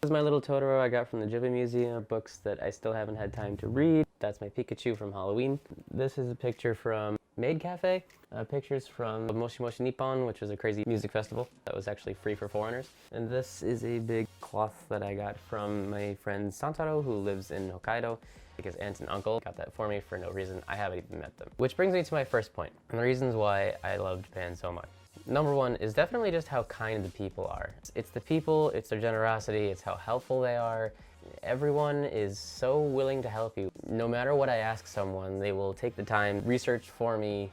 This is my little Totoro I got from the Ghibli Museum, books that I still haven't had time to read. That's my Pikachu from Halloween. This is a picture from Maid Cafe. Pictures from Moshi Moshi Nippon, which was a crazy music festival that was actually free for foreigners. And this is a big cloth that I got from my friend Santaro, who lives in Hokkaido. His aunt and uncle got that for me for no reason. I haven't even met them. Which brings me to my first point, and the reasons why I love Japan so much. Number one is definitely just how kind the people are. It's the people, it's their generosity, it's how helpful they are. Everyone is so willing to help you. No matter what I ask someone, they will take the time, research for me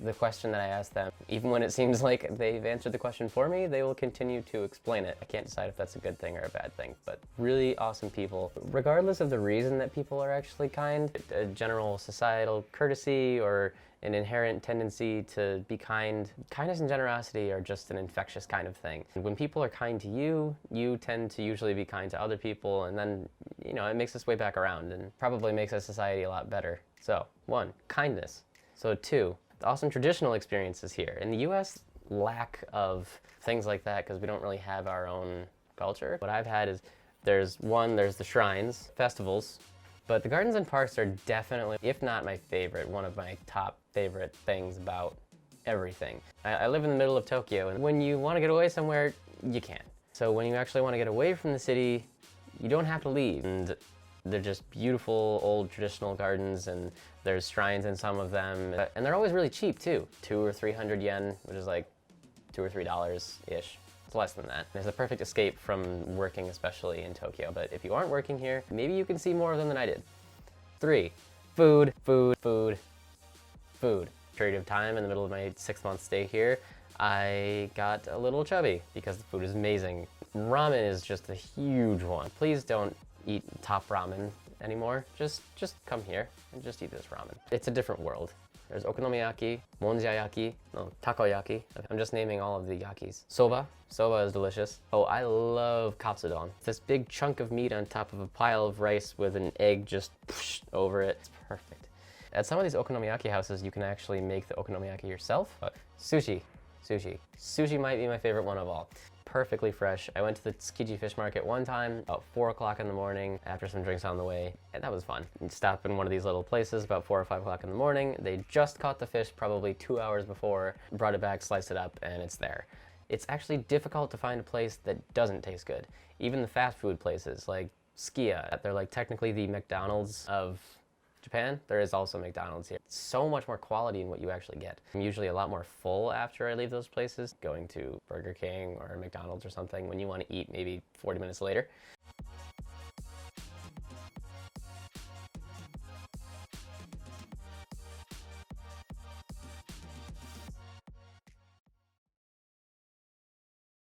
the question that I asked them. Even when it seems like they've answered the question for me, they will continue to explain it. I can't decide if that's a good thing or a bad thing, but really awesome people. Regardless of the reason that people are actually kind, a general societal courtesy or an inherent tendency to be kind, kindness and generosity are just an infectious kind of thing. When people are kind to you, you tend to usually be kind to other people, and then, you know, it makes its way back around and probably makes our society a lot better. So, one, kindness. So two, awesome traditional experiences here. In the US, lack of things like that because we don't really have our own culture. What I've had is there's the shrines, festivals, but the gardens and parks are definitely, if not my favorite, one of my top favorite things about everything. I live in the middle of Tokyo, and when you want to get away somewhere, you can. So when you actually want to get away from the city, you don't have to leave. And they're just beautiful old traditional gardens, and there's shrines in some of them. And they're always really cheap too. 200 or 300 yen, which is like $2 or $3-ish. It's less than that. It's a perfect escape from working, especially in Tokyo. But if you aren't working here, maybe you can see more of them than I did. 3, food, food, food, food. Period of time in the middle of my 6-month stay here, I got a little chubby because the food is amazing. Ramen is just a huge one. Please don't eat top ramen anymore. Just come here and just eat this ramen. It's a different world. There's okonomiyaki, monjayaki, no, takoyaki. I'm just naming all of the yakis. Soba. Soba is delicious. Oh, I love katsudon. This big chunk of meat on top of a pile of rice with an egg just over it. It's perfect. At some of these okonomiyaki houses, you can actually make the okonomiyaki yourself. Sushi. Sushi. Sushi might be my favorite one of all. Perfectly fresh. I went to the Tsukiji fish market one time, about 4 o'clock in the morning, after some drinks on the way, and that was fun. You'd stop in one of these little places about 4 or 5 o'clock in the morning. They just caught the fish probably 2 hours before, brought it back, sliced it up, and it's there. It's actually difficult to find a place that doesn't taste good. Even the fast food places like Skia, they're like technically the McDonald's of Japan. There is also McDonald's here. So much more quality in what you actually get. I'm usually a lot more full after I leave those places, going to Burger King or McDonald's or something when you want to eat maybe 40 minutes later.